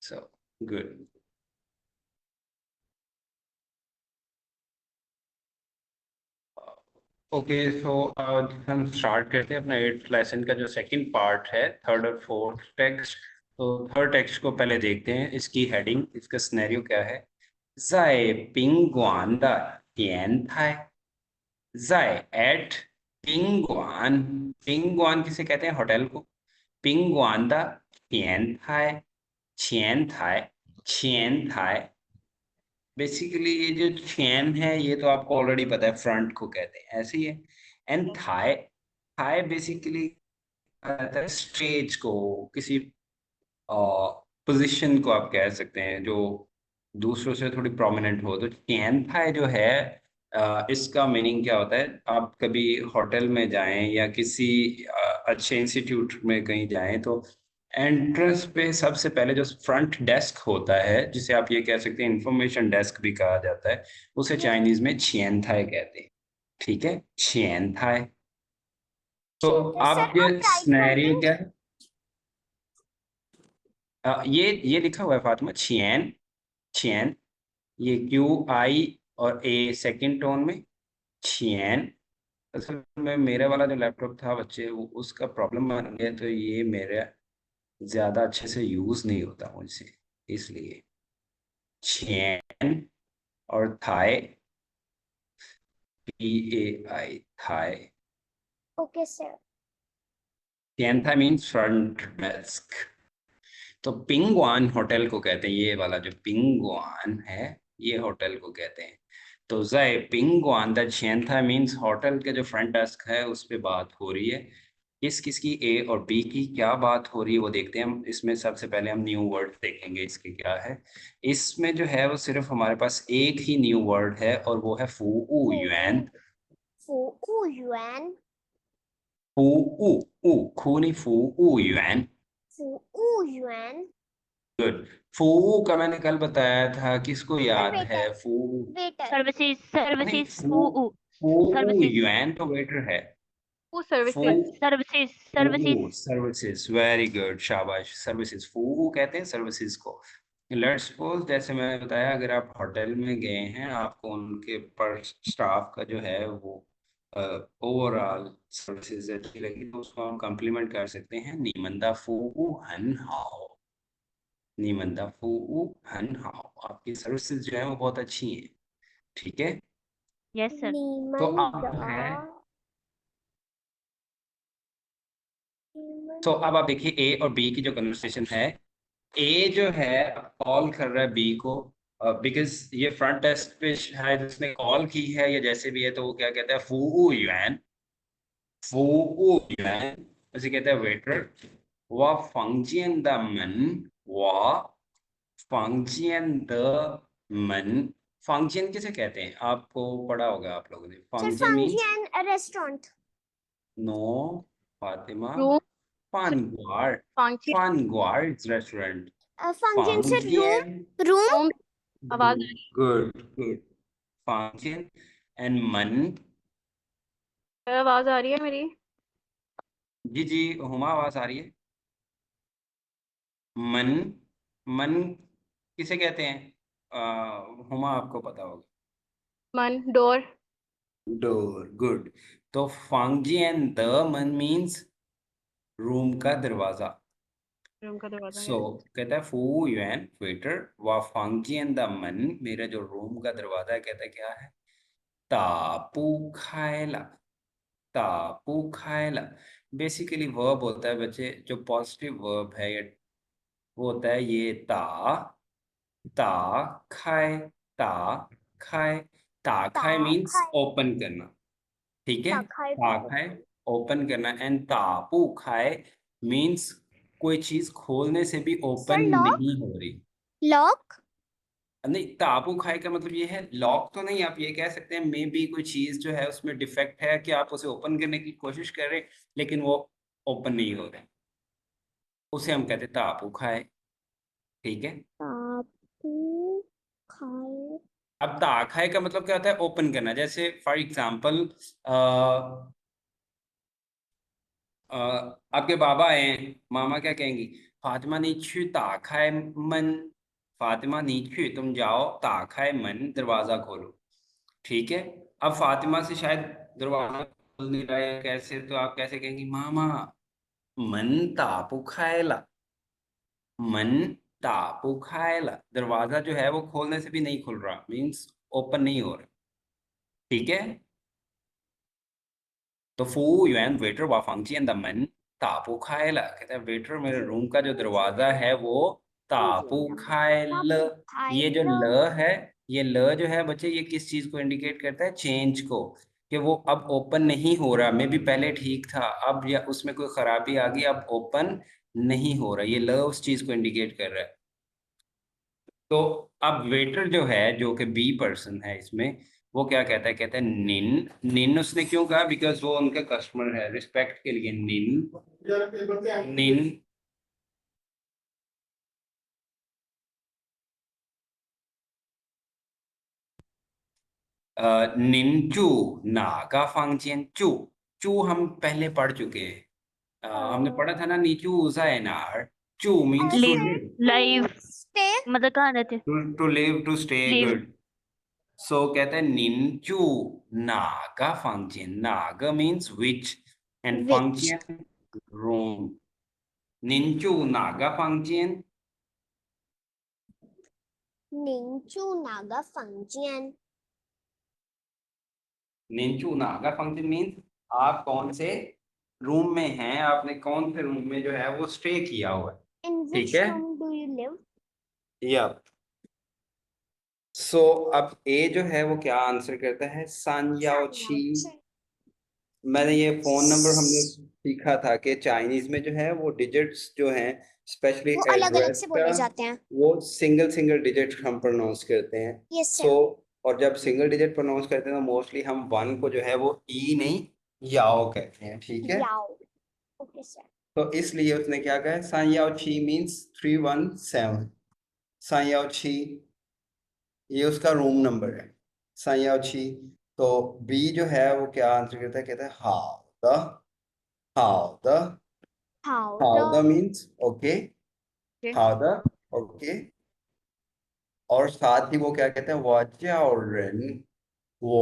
So good. Okay, सो हम start करते हैं अपना 8th लेसन का जो सेकंड पार्ट है, थर्ड और फोर्थ टेक्स्ट। तो थर्ड टेक्स्ट को पहले देखते हैं। इसकी हेडिंग, इसका सिनेरियो क्या है। 在宾馆的前台 在 एट 宾馆 宾馆 किसे कहते हैं, होटल को। 宾馆的前台前台前台बेसिकली ये जो चैन है ये तो आपको ऑलरेडी पता है, फ्रंट को कहते हैं, ऐसे ही है। एंड थाई, थाई बेसिकली स्टेज को, किसी पोजीशन को आप कह सकते हैं जो दूसरों से थोड़ी प्रोमिनेंट हो। तो चैन थाई जो है, इसका मीनिंग क्या होता है। आप कभी होटल में जाएं या किसी अच्छे इंस्टीट्यूट में कहीं जाएं तो एंट्रेंस पे सबसे पहले जो फ्रंट डेस्क होता है, जिसे आप ये कह सकते हैं इंफॉर्मेशन डेस्क भी कहा जाता है, उसे चाइनीज में छियन थाई कहते हैं। ठीक है, छियन थाई। तो सर आप ये आप ट्राई सिनेरियो करते क्या है, ये लिखा हुआ है फातिमा, छियन छियन, ये QI और A सेकंड टोन में, छियन। असल में मेरे वाला जो लैपटॉप था बच्चे, उसका प्रॉब्लम बन गया, तो ये मेरा ज्यादा अच्छे से यूज नहीं होता मुझसे, इसलिए छियन और थाई, PAI थाई। Okay sir. छियन थाई मीन्स फ्रंट डेस्क। तो पिंगवान होटल को कहते हैं, ये वाला जो पिंगवान है ये होटल को कहते हैं। तो जय पिंगवान द छियंथा मीन्स होटल के जो फ्रंट डेस्क है उस पे बात हो रही है। किस किस की, ए और बी की क्या बात हो रही है वो देखते हैं हम। इसमें सबसे पहले हम न्यू वर्ड देखेंगे, इसके क्या है। इसमें जो है वो सिर्फ हमारे पास एक ही न्यू वर्ड है और वो है फू ऊ युएन। फू ऊ युआन। फू ऊ, ऊ खू नहीं, फू ऊ युएन। फू ऊ युआन। गुड। फू का मैंने कल बताया था, किसको सर याद है वेटर। फू। वेटर। सर्विसेज नहीं, सर्विसेज फू, फू सर्विसेज युएन तो वेटर है। फू, सर्विसेज सर्विसेज फू सर्विसेज, वेरी गुड, शाबाश। सर्विसेज, फू कहते हैं सर्विसेज को। लेट्स सपोज, जैसे मैंने बताया, अगर आप होटल में गए हैं, आपको उनके पर स्टाफ का जो है वो ओवरऑल सर्विसेज अच्छी लगी, तो उसको हम कम्प्लीमेंट कर सकते हैं, नीमंदा फू हन हाओ। नीमंदा फू हन हाओ, आपकी सर्विसेज जो है वो बहुत अच्छी हैं। ठीक है। Yes sir. तो नीमन अब है, द तो अब आप देखिए ए और बी की जो कन्वर्सेशन है। ए जो है कॉल कर रहा है बी को, बिकॉज ये फ्रंट डेस्क पे शायद उसने कॉल की है या जैसे भी है, तो वो क्या कहता है, फू युआन, फू युआन। उसे कहता है वेटर। वह फंक्शन द मन, वह फंक्शन द मन। फंक्शन किसे कहते हैं, आपको पढ़ा होगा आप लोगों ने, sir function means, function restaurant. No Fatima, room Fanguard, function Fanguard's restaurant. Function sir room. Function, room. Room आवाज आ good, good. Function and मन। रही है, आवाज आ रही है मेरी। जी जी, हुमा आवाज आ रही है। मन, मन किसे कहते हैं, हुमा आपको पता होगा। मन डोर। Door, good. तो फंक्शन द मन मीन्स रूम का दरवाजा। रूम का दरवाजा सो है। कहता है फू युएन वेटर, व फंक्शन द मन, मेरा जो रूम का दरवाजा है, कहता है क्या है, 打不开了, 打不开了। बेसिकली वर्ब होता है बच्चे, जो पॉजिटिव वर्ब है ये, वो होता है ये ता, ता खाए, ता खाए। ता खाए मीन्स ताखाई। ओपन करना। ठीक है, ताखाई ता को खाए ओपन करना, एंड तापू खाए मीन्स कोई चीज खोलने से भी सर ओपन लॉक। नहीं हो रही। लॉक। नहीं, ताबू खाए का मतलब ये है, लॉक तो नहीं, आप ये कह सकते हैं मे बी कोई चीज जो है उसमें डिफेक्ट है कि आप उसे ओपन करने की कोशिश कर रहे हैं लेकिन वो ओपन नहीं हो रहा है, उसे हम कहते हैं ताबू खाए। ठीक है। तापू खाए। अब ता खाए का मतलब क्या होता है, ओपन करना। जैसे फॉर एग्जाम्पल, आपके बाबा आए हैं, मामा क्या कहेंगी, फातिमा 你去打开门 फातिमा 你去 तुम जाओ 打开门 दरवाजा खोलो। ठीक है। अब फातिमा से शायद दरवाजा खोल नहीं रहा है कैसे, तो आप कैसे कहेंगी मामा मन तापू खाएला। मन तापू खाएला, दरवाजा जो है वो खोलने से भी नहीं खुल रहा, मीन्स ओपन नहीं हो रहा। ठीक है। तो फू युआन वेटर वा फंक्शन द मन तापू खाएला, कहता है वेटर मेरे रूम का जो दरवाजा है वो तापू खाएल। ये जो ल है, ये ल जो है बच्चे ये किस चीज को इंडिकेट करता है, चेंज को, कि वो अब ओपन नहीं हो रहा, मे भी पहले ठीक था अब या उसमें कोई खराबी आ गई अब ओपन नहीं हो रहा, ये ल उस चीज को इंडिकेट कर रहा है। तो अब वेटर जो है जो कि बी पर्सन है इसमें, वो क्या कहता है, कहता है निन। निन उसने क्यों कहा, बिकॉज वो उनका कस्टमर है, रिस्पेक्ट के लिए निन। निन निंचू नागा फांगचियन चू। चू हम पहले पढ़ चुके हैं। हमने पढ़ा था ना नीचू जायनार। चू means to live, live, live, stay मतलब कहाँ रहते हैं? To live, to stay, live. Good. So कहते हैं निंचू नागा फांगचियन, नागा मीन्स विच एंड which फांगचियन रूम। निंचू नागा फांगचियन, Ningchu Naga Fangjian निंचू नागा फांगचियन मीन्स आप कौन से रूम में हैं, आपने कौन से रूम में जो है वो स्टे किया हुआ है। in ठीक which है। room do you live? या सो अब ए जो है वो क्या आंसर करता है, सान याओ छी। मैंने ये फोन नंबर हमने सीखा था कि चाइनीज में जो है वो डिजिट्स जो हैं, स्पेशली वो अलग अलग एड्रेस से का, बोले जाते हैं। वो सिंगल सिंगल डिजिट हम प्रोनाउंस करते हैं। Yes सो sir. और जब सिंगल डिजिट प्रोनाउंस करते हैं तो मोस्टली हम वन को जो है वो ई नहीं याओ कहते हैं। ठीक है। Yao. Okay sir. तो इसलिए उसने क्या कहा, सान याओ छी मीन्स 317। सान याओ छी ये उसका रूम नंबर है, सान याओ छी। तो बी जो है वो क्या आंसर करता है, कहता है how the, how the, How how the the means okay, how the okay. और साथ ही वो क्या कहते हैं, वाजाओरन, वो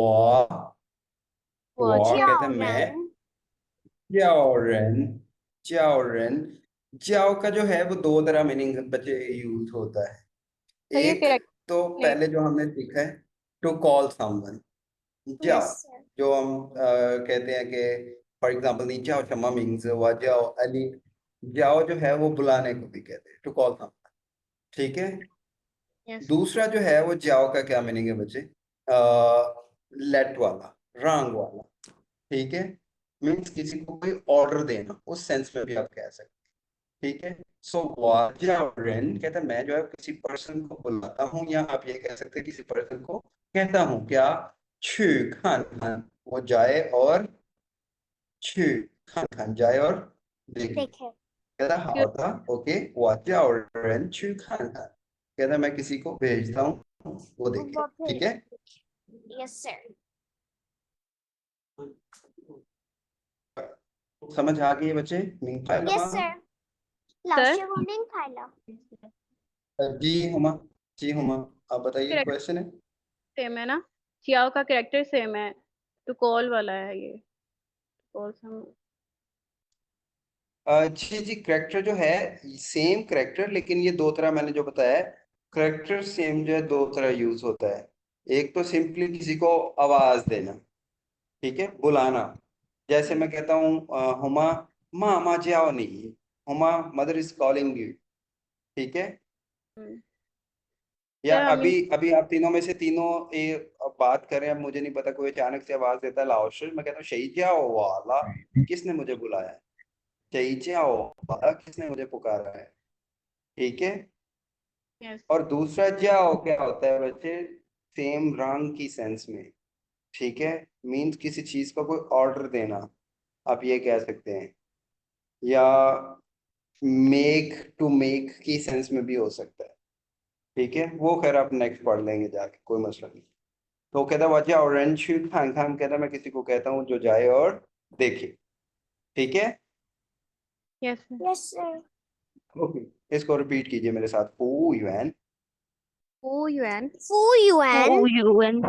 कहते हैं मैं, Jiaoren जाओरन, जाओरन। जाओ का जो है वो दो तरह मीनिंग बच्चे यूज होता है। तो ये एक करेक्ट तो नेम। पहले जो हमने सीखा है, टू कॉल समवन, जाओ, Yes sir. जो हम कहते हैं कि फॉर एग्जांपल नी जाओ शम्मा मीन्स वा जाओ अली। जाओ जो है वो बुलाने को भी कहते हैं, टू कॉल समवन। ठीक है। यस। दूसरा जो है वो जाओ का क्या मीनिंग है बच्चे, लेट वाला, रंग वाला। ठीक है। मीन्स किसी को कोई ऑर्डर देना, उस सेंस में भी आप कह सकते हैं। ठीक है। सो वाजाओरेन कहता है मैं जो है किसी पर्सन को बुलाता हूँ, या आप ये कह सकते हैं किसी पर्सन को कहता हूँ क्या, छू खान खान, वो जाए और, छू खान खान जाए और देखे। देखे। कहता हाउ था ओके, वाजाओरेन छू खान खान, कहता मैं किसी को भेजता हूँ वो देखे। वो ठीक फिर है। yes sir. समझ आ गई है बच्चे, mean file Yes sir. Last year warning खाला। जी हुमा, जी हुमा, आप बताइए करेक्ट क्वेश्चन है। सेम है ना? चियाओ का कैरेक्टर सेम है, तो कॉल वाला है ये। Call some. जी जी, करेक्टर जो है सेम करेक्टर, लेकिन ये दो तरह मैंने जो बताया है, करेक्टर सेम जो है दो तरह यूज होता है। एक तो सिंपली किसी को आवाज देना, ठीक है, बुलाना। जैसे मैं कहता हूँ हुमा माँ माँ जाओ नहीं, Huma mother is calling you. ठीक है। या यार अभी हमें अभी आप तीनों में से तीनों ये बात करें, अब मुझे नहीं पता, कोई अचानक से आवाज देता है लाओशर, मैं कहता हूँ शही जाओ वाला, किसने मुझे बुलाया है, शही जाओ वाला किसने मुझे पुकारा है। ठीक है। यस। और दूसरा जाओ क्या होता है बच्चे, सेम रंग की सेंस में। ठीक है। मीन्स किसी चीज का कोई ऑर्डर देना, आप ये कह सकते हैं। या मेक, टू मेक की सेंस में भी हो सकता है। ठीक है, वो खैर आप नेक्स्ट पढ़ लेंगे जाके, कोई मसला नहीं। तो कहता वजह ऑरेंज खान खान, कहता मैं किसी को कहता हूँ जो जाए और देखे। ठीक है। यस। Yes sir. ओके, इसको रिपीट कीजिए मेरे साथ। फू युआन। फू युआन, Fu Yuan. UN.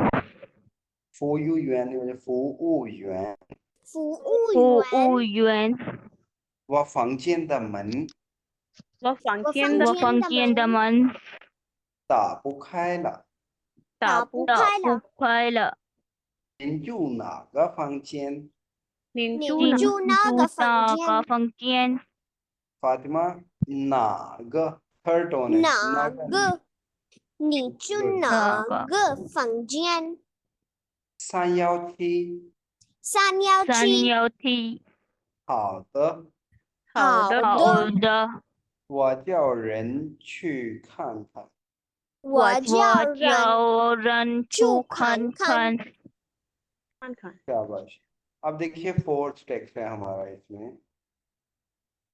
फू यू युआन म्हणजे फू ऊ yuan. Fu Yuan. UN. 我房间的门我房我间的房我房间的门打不开了，打不打不开了，开了，您住哪个房间？你您住哪？住那个房那个间？房间फातिमा哪个 third tone है哪 ना 个？你住哪个房间？ 317317。 好的，好的，好好的，我叫人去看看。我叫我人叫人去看看。看看。 शाबाश। अब देखिए फोर्थ टेक्स्ट है हमारा इसमें।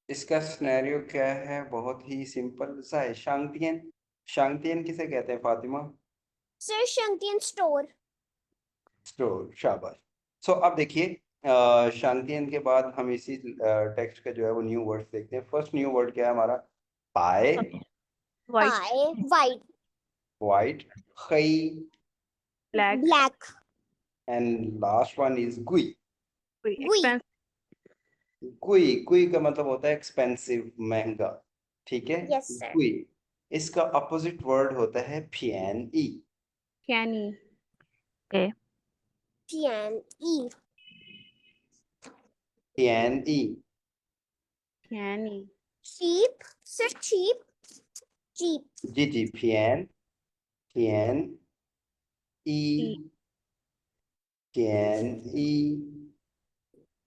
इसका सिनेरियो क्या है? बहुत ही सिंपल सा है। शांतियन, शांतियन किसे कहते हैं फातिमा? सर शंतियन स्टोर। स्टोर, शाबाश। सो अब देखिए शांतियन के बाद हम इसी टेक्स्ट का जो है वो न्यू वर्ड देखते हैं। फर्स्ट न्यू वर्ड क्या है हमारा? पाए, वाइट, पाए वाइट, वाइट, खई, black, black, and last one is गुई। एक्सपेंसिव, गुई, गुई का मतलब होता है एक्सपेंसिव, महंगा। ठीक है, Yes, sir. गुई। इसका अपोजिट वर्ड होता है पियन ई। कैनी, पियन ई, पियन ई, कैनी, चीप, सर चीप, चीप, जी जी, पियन, पियन ई, पियन ई,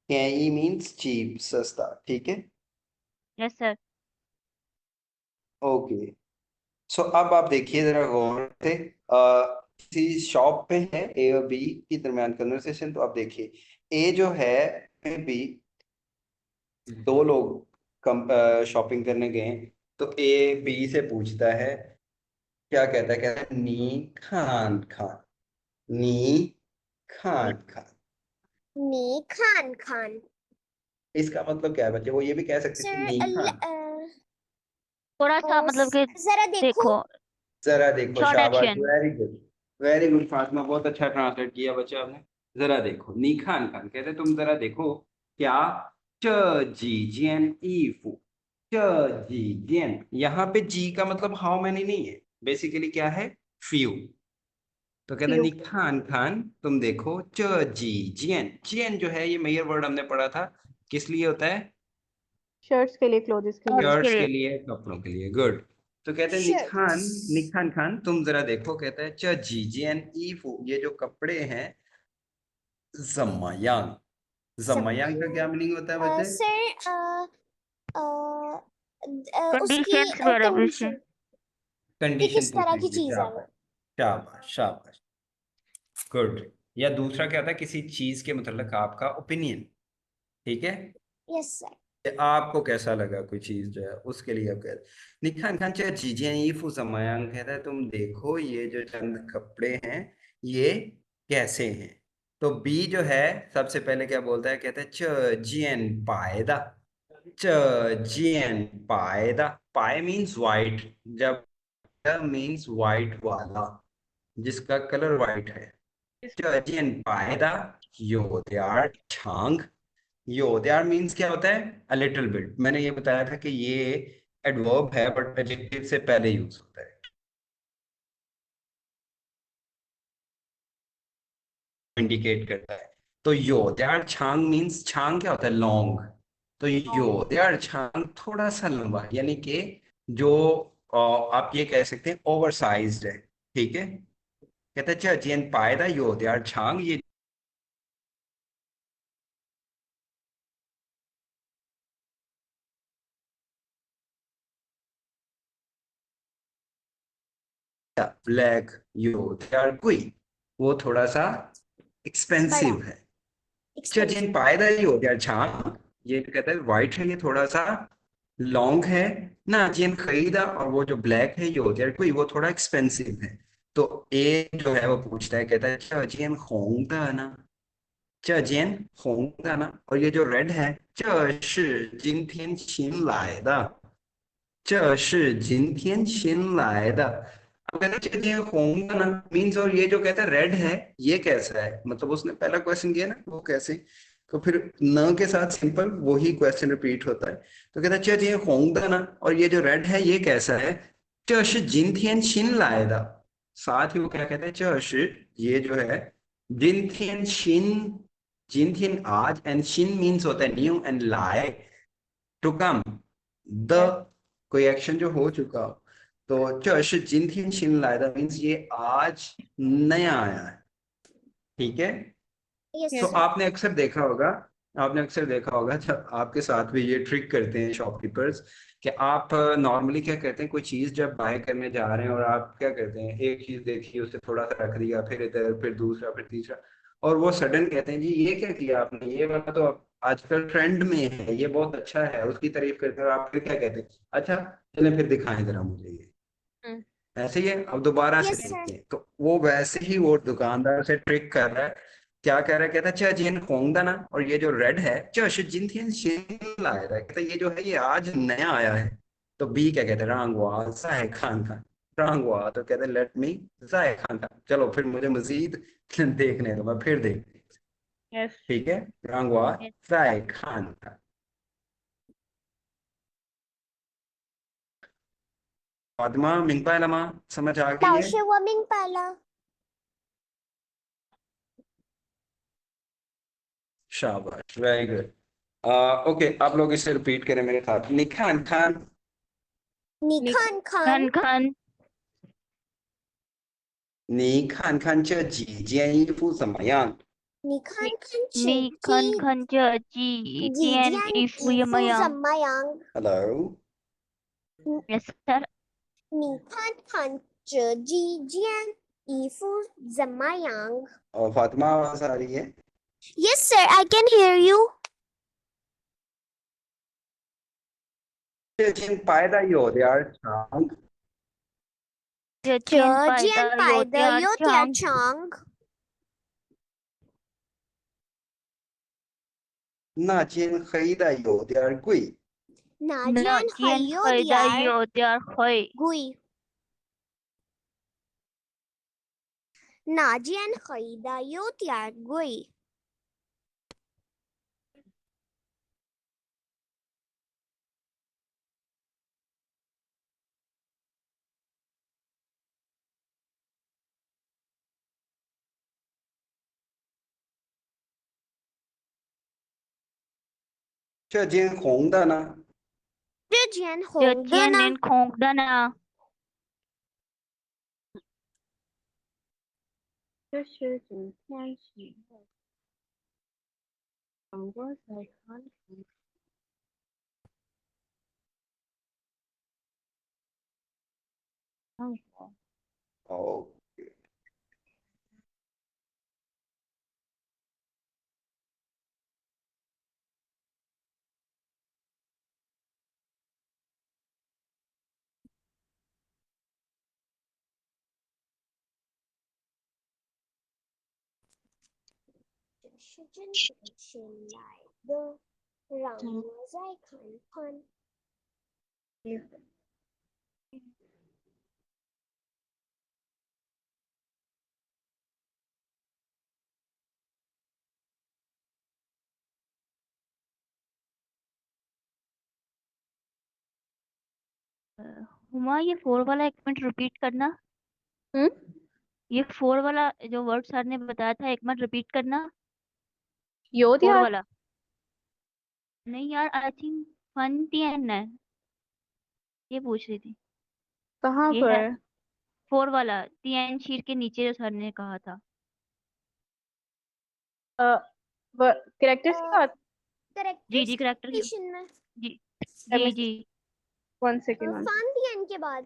पियन ई मीन्स चीप, सस्ता। ठीक है, यस सर। ओके। सो अब आप देखिए जरा गौर से, किसी शॉप पे है ए और बी की दरमियान कन्वर्सेशन। तो आप देखिए ए जो है, बी, दो लोग कम शॉपिंग करने गए। तो ए बी से पूछता है, क्या कहता है? कहता है नी खान खान, नी खान खान। नी खान खान। इसका मतलब क्या है बच्चे? वो ये भी कह सकते थे सर नी खान। थोड़ा सा मतलब कि जरा देखो। देखो, जरा देखो, शॉर्ट शाबाश, action. Very good, very good Fatima, बहुत अच्छा ट्रांसलेट किया बच्चा आपने। जरा देखो, नी खान खान कहते तुम जरा देखो क्या? च जी जियन ईफू, च जी जियन। यहाँ पे जी का मतलब हाउ मैनी नहीं है, बेसिकली क्या है? फ्यू। तो कहते Few. नी खान खान तुम देखो, च जी जियन। जियन जो है ये मेजर वर्ड हमने पढ़ा था, किस लिए होता है? शर्ट्स के लिए, क्लोथ्स के लिए। शर्ट्स के लिए, कपड़ों के लिए। गुड। तो कहते हैं निखान, निखान खान तुम जरा देखो, कहता है च जीजीएन ईफू, ये जो कपड़े हैं, जम्मायांग। जम्मायांग का क्या मीनिंग होता है बच्चे? सर उसकी कंडीशंस वगैरह भी से। कंडीशन कि कंडीशन किस तरह की पूछेंगे। चीज है वो। शाबाश, शाबाश, शाबाश, गुड। या दूसरा क्या होता है? किसी चीज के मतलब आपका ओपिनियन। ठीक है, यस सर। कि आपको कैसा लगा कोई चीज जो है, उसके लिए आप कहते निखान खान चाहे जीजिए ईफू जम्मायांग कहता है तुम देखो ये जो चंद कपड़े हैं ये कैसे हैं। तो बी जो है सबसे पहले क्या बोलता है? कहता है च जियन पायदा, च जियन पायदा। पाए मीन्स वाइट, जब मीन्स वाइट वाला, जिसका कलर वाइट है। च जियन पायदा योद्यार छांग। योद्यार मीन्स क्या होता है? A little bit. मैंने ये बताया था कि ये एडवर्ब है बट एडजेक्टिव से पहले यूज होता है, इंडिकेट करता है। तो योद्यार छांग मीन्स, छांग क्या होता है? लॉन्ग। तो योद्यार छांग थोड़ा सा लंबा, यानी कि जो आप ये कह सकते हैं ओवर साइज्ड है। ठीक है, कहते हैं जियन पायदा योद्यार छांग, ये ब्लैक योद्यार कोई, वो थोड़ा सा एक्सपेंसिव है। जिन पायदा ही हो गया छान, ये कहता है व्हाइट है, ये थोड़ा सा लॉन्ग है ना। जिन खरीदा, और वो जो ब्लैक है ये हो गया कोई, वो थोड़ा एक्सपेंसिव है। तो ए जो है वो पूछता है, कहता है जिन होंगदा ना, जिन होंगदा ना। और ये जो रेड है, जिन थियन छिन लाएदा, 这是今天新来的। अब कहते हैं चलिए होंगे ना मीन्स, और ये जो कहता है रेड है ये कैसा है, मतलब उसने पहला क्वेश्चन किया ना वो कैसे, तो फिर न के साथ सिंपल वही क्वेश्चन रिपीट होता है। तो कहता है चलिए होंगे ना, और ये जो रेड है ये कैसा है, 这是今天新来的। साथ ही वो क्या कहते हैं, 这是 ये जो है 今天新, 今天आज, एंड 新 मीन्स होता है न्यू, एंड लाए टू कम, द Yes. कोई एक्शन जो हो चुका हो। तो 这是今天新来的 मीन्स ये आज नया आया है, ठीक है। Yes, तो sir. आपने अक्सर देखा होगा जब आपके साथ भी ये ट्रिक करते हैं शॉपकीपर्स, कि आप नॉर्मली क्या करते हैं, कोई चीज जब बाय करने जा रहे हैं और आप क्या करते हैं, एक चीज देखी उसे थोड़ा सा रख दिया, फिर इधर, फिर दूसरा, फिर तीसरा, और वो सडन कहते हैं जी ये क्या किया आपने, ये वाला तो आजकल ट्रेंड में है, ये बहुत अच्छा है, उसकी तारीफ करते हैं, और आप फिर क्या कहते हैं, अच्छा चलें फिर दिखाएं जरा मुझे ये, हम्म, ऐसे ही है। अब दोबारा से Yes, sir. देखते हैं, तो वो वैसे ही वो दुकानदार से ट्रिक कर रहा है। क्या कह रहा है, कहता है 这件红的呢, और ये जो रेड है 这是今天新来的, कहता है ये जो है ये आज नया आया है। तो बी क्या कहते हैं, रांगवा जाए खान खान, रांगवा तो कहते हैं लेट मी जाए खान खान, चलो फिर मुझे मजीद देखने दो, मैं फिर देख, yes. ठीक है, रांगवा Yes. जाए खान खान। फातिमा मिंगपा लमा समझ आ गई 老 है? 师，我明白了。 शाबाश, वेरी गुड। ओके, आप लोग इसे रिपीट करें मेरे साथ, निखान खान, 你看看， खन खन 你看看这几件衣服怎么样？你看看 ni 这 खन 几 खन 这几 几 件 件 衣服 衣 怎么 服怎 样 么样？ Hello， ？Yes sir. 你看看这几件衣服怎么样 और फातिमा आवाज आ रही है? ？Yes, sir. I can hear you. 这件白的有点儿长，这这件白件的白的有点有长点，长，那件黑的有点儿贵。那件那还件有黑的点儿有点贵，贵。那件黑的有点贵。这件红的呢？这件这红的呢？件连空的呢？这是今天新的，我在看看。看过，哦，这是真的新来的，让我再看看。衣服。हुमा ये 4 वाला एक मिनट रिपीट करना। हम्म, ये 4 वाला जो वर्ड सर ने बताया था एक मिनट रिपीट करना। 有 4 यार, वाला नहीं यार, आई थिंक फन टियन है, ये पूछ रही थी। कहाँ ये है पर? 4 वाला टियन शीर के नीचे जो सर ने कहा था। कैरेक्टर्स की बात। जी जी करेक्टर की करेक्टर में जी जी जी 1 सेकेंड। फांतियन के बाद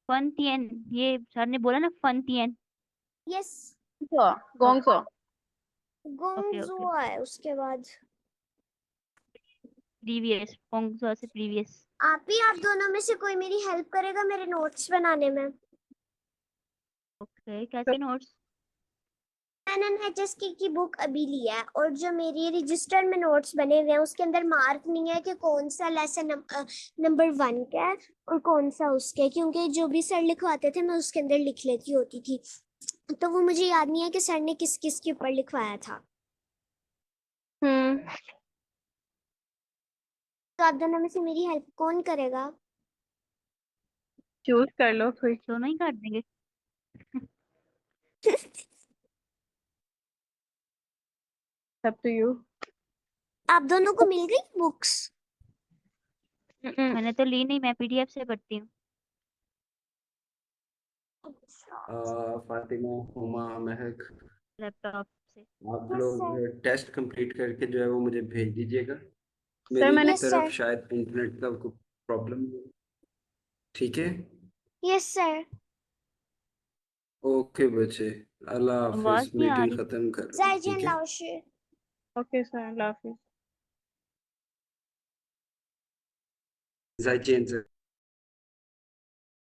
फन टियन, ये सर ने बोला ना फन टियन। यस गोंगसो। गोंगजो ओके है उसके बाद। प्रीवियस पोंगसो से प्रीवियस। आप दोनों में से कोई मेरी हेल्प करेगा मेरे नोट्स बनाने में? ओके कैसे नोट्स? मैं NNHSK की बुक अभी ली है और जो मेरी रजिस्टर में नोट्स बने हुए हैं उसके अंदर मार्क नहीं है कि कौन सा लेसन नंबर 1 का है और कौन सा उसका है, क्योंकि जो भी सर लिखवाते थे मैं उसके अंदर लिख लेती होती थी, तो वो मुझे याद नहीं है कि सर ने किस किस के ऊपर लिखवाया था। तो आप दोनों में से मेरी हेल्प कौन करेगा? चूज कर लो कोई। दोनों ही कर देंगे। सब टू यू। आप दोनों को मिल गई बुक्स? मैंने तो ली नहीं, मैं PDF से पढ़ती हूँ। फातिमा, हुमा, महक, लैपटॉप से। आप Yes, लोग sir. टेस्ट कंप्लीट करके जो है वो मुझे भेज दीजिएगा। सर मेरी मैंने Yes, तरफ sir. शायद इंटरनेट का कोई प्रॉब्लम है। ठीक है, Yes, sir. ओके बच्चे, अल्लाह आवाज हाफिज, नहीं आ मीटिंग रही। खत्म कर, Zaijian ठीक है। Laoshi. ओके सर, अल्लाह हाफिज। जाइए